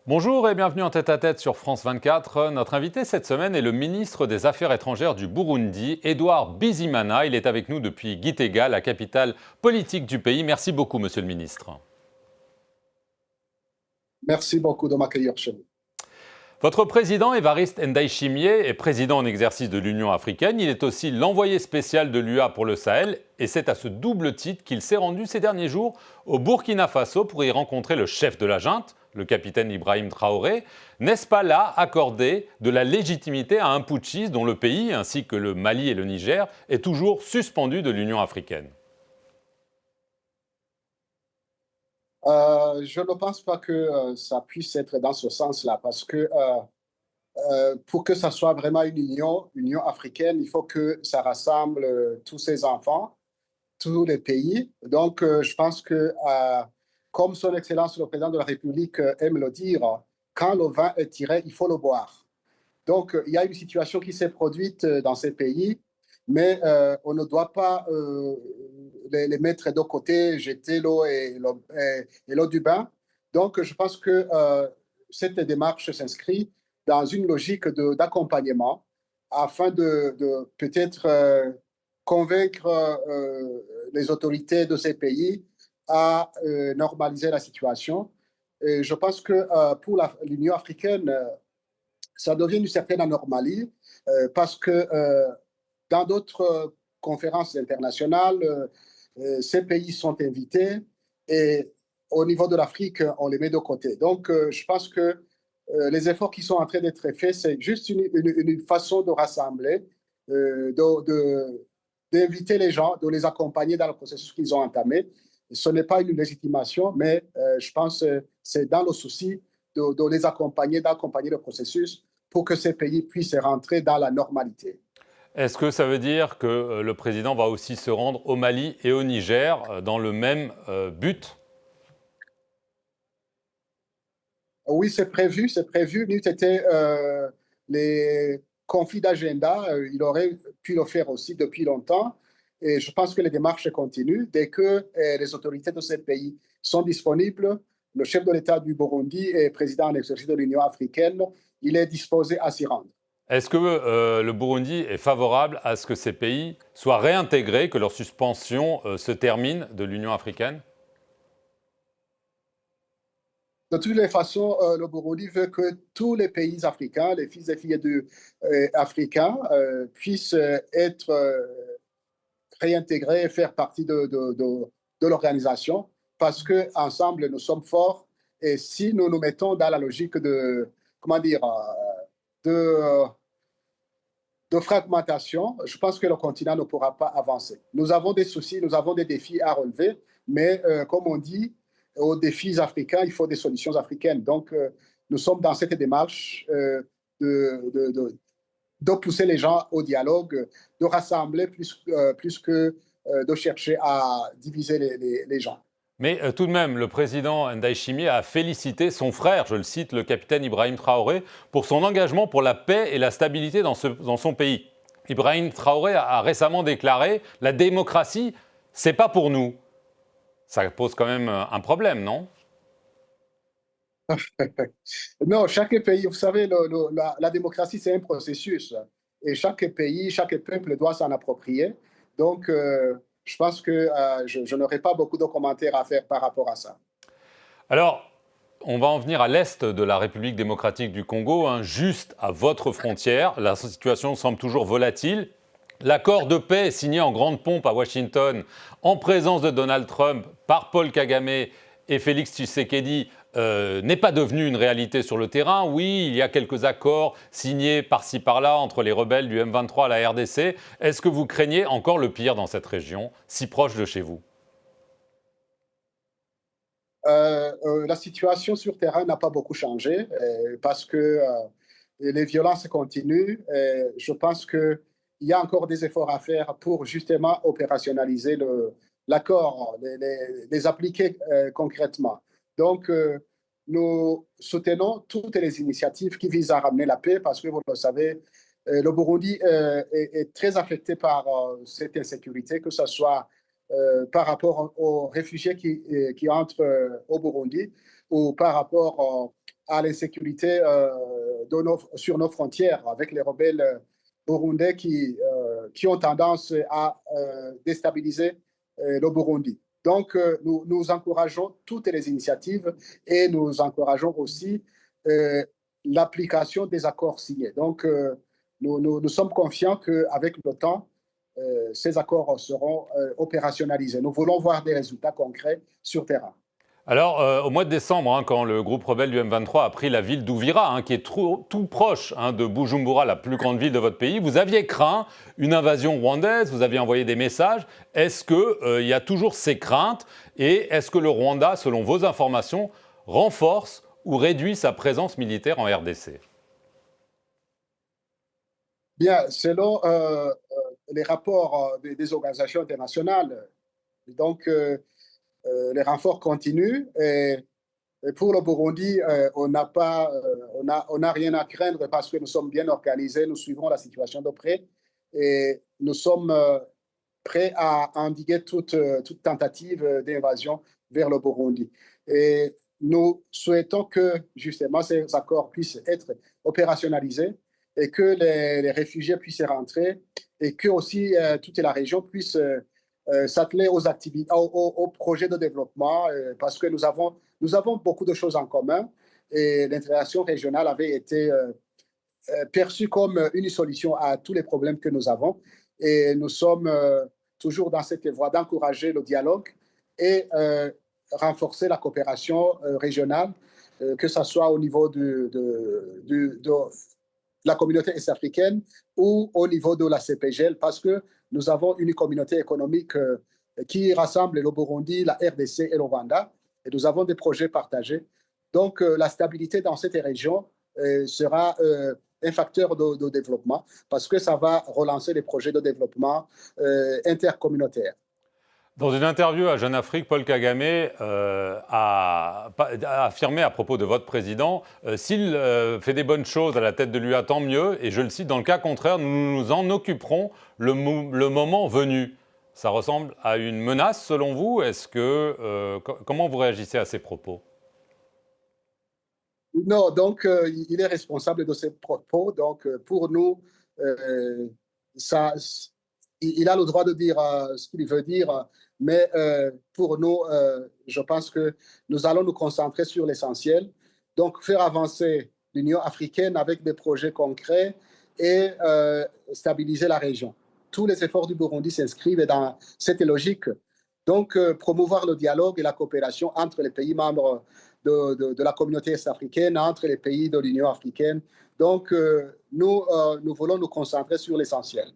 Bonjour et bienvenue en tête-à-tête sur France 24. Notre invité cette semaine est le ministre des Affaires étrangères du Burundi, Edouard Bizimana. Il est avec nous depuis Gitega, la capitale politique du pays. Merci beaucoup, monsieur le ministre. Merci beaucoup de m'accueillir chez vous. Votre président, Évariste Ndayishimiye, est président en exercice de l'Union africaine. Il est aussi l'envoyé spécial de l'UA pour le Sahel. Et c'est à ce double titre qu'il s'est rendu ces derniers jours au Burkina Faso pour y rencontrer le chef de la junte, le capitaine Ibrahim Traoré. N'est-ce pas là accorder de la légitimité à un putschiste dont le pays, ainsi que le Mali et le Niger, est toujours suspendu de l'Union africaine? Je ne pense pas que ça puisse être dans ce sens-là, parce que pour que ça soit vraiment une union africaine, il faut que ça rassemble tous ces enfants, tous les pays. Donc, je pense que, comme Son Excellence le Président de la République aime le dire, quand le vin est tiré, il faut le boire. Donc, il y a une situation qui s'est produite dans ces pays, mais on ne doit pas les mettre de côté, jeter l'eau et l'eau du bain. Donc, je pense que cette démarche s'inscrit dans une logique d'accompagnement afin de peut-être convaincre les autorités de ces pays à normaliser la situation. Et je pense que pour l'Union africaine, ça devient une certaine anormalie parce que dans d'autres conférences internationales, ces pays sont invités et au niveau de l'Afrique, on les met de côté. Donc, je pense que les efforts qui sont en train d'être faits, c'est juste une façon de rassembler, d'inviter les gens, de les accompagner dans le processus qu'ils ont entamé. Ce n'est pas une légitimation, mais je pense que c'est dans le souci de les accompagner, d'accompagner le processus pour que ces pays puissent rentrer dans la normalité. Est-ce que ça veut dire que le président va aussi se rendre au Mali et au Niger dans le même but? Oui, c'est prévu, c'est prévu. N'eût été les conflits d'agenda, il aurait pu le faire aussi depuis longtemps. Et je pense que les démarches continuent. Dès que les autorités de ces pays sont disponibles, le chef de l'État du Burundi et président en exercice de l'Union africaine, il est disposé à s'y rendre. Est-ce que le Burundi est favorable à ce que ces pays soient réintégrés, que leur suspension se termine de l'Union africaine? De toutes les façons, le Burundi veut que tous les pays africains, les fils et filles africains, puissent être réintégrer et faire partie de l'organisation parce qu'ensemble, nous sommes forts. Et si nous nous mettons dans la logique de, comment dire, de, de fragmentation, je pense que le continent ne pourra pas avancer. Nous avons des soucis, nous avons des défis à relever, mais comme on dit, aux défis africains, il faut des solutions africaines. Donc, nous sommes dans cette démarche de pousser les gens au dialogue, de rassembler plus que de chercher à diviser les gens. Mais tout de même, le président Ndayishimiye a félicité son frère, je le cite, le capitaine Ibrahim Traoré, pour son engagement pour la paix et la stabilité dans son pays. Ibrahim Traoré a récemment déclaré: la démocratie, c'est pas pour nous. Ça pose quand même un problème, non? Non, chaque pays, vous savez, la démocratie, c'est un processus. Et chaque pays, chaque peuple doit s'en approprier. Donc, je pense que je n'aurai pas beaucoup de commentaires à faire par rapport à ça. Alors, on va en venir à l'est de la République démocratique du Congo, hein, juste à votre frontière. La situation semble toujours volatile. L'accord de paix signé en grande pompe à Washington, en présence de Donald Trump, par Paul Kagame et Félix Tshisekedi, n'est pas devenu une réalité sur le terrain. Oui, il y a quelques accords signés par-ci par-là entre les rebelles du M23 à la RDC. Est-ce que vous craignez encore le pire dans cette région, si proche de chez vous? La situation sur terrain n'a pas beaucoup changé parce que les violences continuent. Je pense qu'il y a encore des efforts à faire pour justement opérationnaliser l'accord, les appliquer concrètement. Donc, nous soutenons toutes les initiatives qui visent à ramener la paix parce que, vous le savez, le Burundi est très affecté par cette insécurité, que ce soit par rapport aux réfugiés qui entrent au Burundi ou par rapport à l'insécurité sur nos frontières avec les rebelles burundais qui ont tendance à déstabiliser le Burundi. Donc, nous encourageons toutes les initiatives et nous encourageons aussi l'application des accords signés. Donc, nous sommes confiants qu'avec le temps, ces accords seront opérationnalisés. Nous voulons voir des résultats concrets sur terrain. Alors, au mois de décembre, quand le groupe rebelle du M23 a pris la ville d'Uvira, qui est tout proche de Bujumbura, la plus grande ville de votre pays, vous aviez craint une invasion rwandaise, vous aviez envoyé des messages. Est-ce qu'il y a toujours ces craintes et est-ce que le Rwanda, selon vos informations, renforce ou réduit sa présence militaire en RDC? Bien, selon les rapports des organisations internationales, donc les renforts continuent et pour le Burundi, on n'a rien à craindre parce que nous sommes bien organisés, nous suivons la situation de près et nous sommes prêts à endiguer toute tentative d'invasion vers le Burundi. Et nous souhaitons que justement ces accords puissent être opérationnalisés et que les réfugiés puissent rentrer et que aussi toute la région puisse s'atteler aux activités, aux projets de développement parce que nous avons beaucoup de choses en commun et l'intégration régionale avait été perçue comme une solution à tous les problèmes que nous avons. Et nous sommes toujours dans cette voie d'encourager le dialogue et renforcer la coopération régionale, que ce soit au niveau de la communauté est-africaine ou au niveau de la CPGL, parce que nous avons une communauté économique qui rassemble le Burundi, la RDC et le Rwanda, et nous avons des projets partagés. Donc, la stabilité dans cette région sera un facteur de développement parce que ça va relancer les projets de développement intercommunautaires. Dans une interview à Jeune Afrique, Paul Kagame a affirmé à propos de votre président s'il fait des bonnes choses à la tête de l'UA, tant mieux. Et je le cite, dans le cas contraire, nous nous en occuperons le moment venu. Ça ressemble à une menace selon vous? Comment vous réagissez à ces propos? Non, donc il est responsable de ses propos. Donc pour nous, ça, il a le droit de dire ce qu'il veut dire, mais pour nous, je pense que nous allons nous concentrer sur l'essentiel. Donc faire avancer l'Union africaine avec des projets concrets et stabiliser la région. Tous les efforts du Burundi s'inscrivent dans cette logique. Donc promouvoir le dialogue et la coopération entre les pays membres de la communauté est-africaine, entre les pays de l'Union africaine. Donc, nous voulons nous concentrer sur l'essentiel.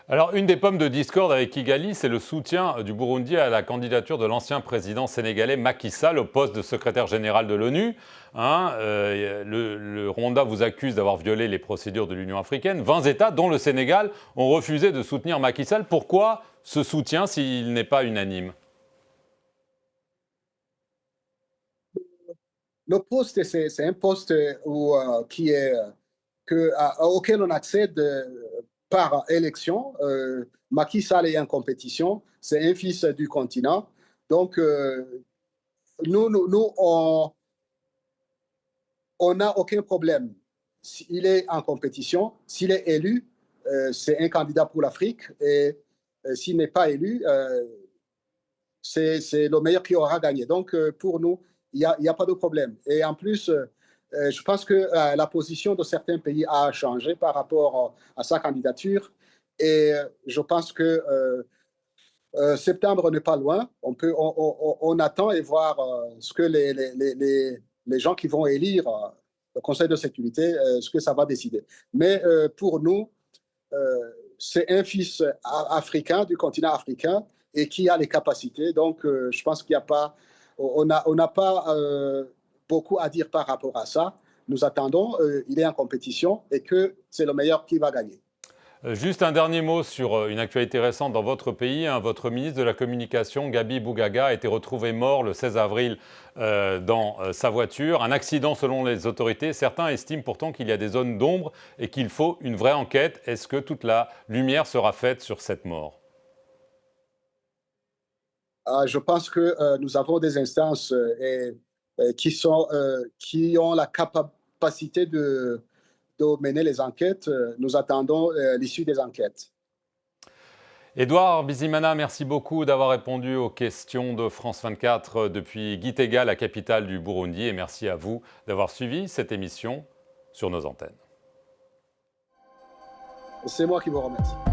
Alors, une des pommes de discorde avec Kigali, c'est le soutien du Burundi à la candidature de l'ancien président sénégalais Macky Sall au poste de secrétaire général de l'ONU. Le Rwanda vous accuse d'avoir violé les procédures de l'Union africaine. 20 États, dont le Sénégal, ont refusé de soutenir Macky Sall. Pourquoi ce soutien s'il n'est pas unanime? Le poste, c'est un poste auquel on accède par élection. Macky Sall est en compétition, c'est un fils du continent. Donc, nous on n'a aucun problème. S'il est en compétition, s'il est élu, c'est un candidat pour l'Afrique. Et s'il n'est pas élu, c'est le meilleur qui aura gagné. Donc, pour nous, il n'y a pas de problème. Et en plus, je pense que la position de certains pays a changé par rapport à sa candidature. Et je pense que septembre n'est pas loin. On attend et voir ce que les gens qui vont élire le Conseil de sécurité, ce que ça va décider. Mais pour nous, c'est un fils africain du continent africain et qui a les capacités. Donc, je pense qu'il n'y a pas, on n'a pas beaucoup à dire par rapport à ça. Nous attendons, il est en compétition et que c'est le meilleur qui va gagner. Juste un dernier mot sur une actualité récente dans votre pays. Votre ministre de la Communication, Gabi Bougaga, a été retrouvé mort le 16 avril dans sa voiture. Un accident selon les autorités. Certains estiment pourtant qu'il y a des zones d'ombre et qu'il faut une vraie enquête. Est-ce que toute la lumière sera faite sur cette mort? Je pense que nous avons des instances qui ont la capacité de mener les enquêtes. Nous attendons l'issue des enquêtes. Édouard Bizimana, merci beaucoup d'avoir répondu aux questions de France 24 depuis Gitega, la capitale du Burundi. Et merci à vous d'avoir suivi cette émission sur nos antennes. C'est moi qui vous remercie.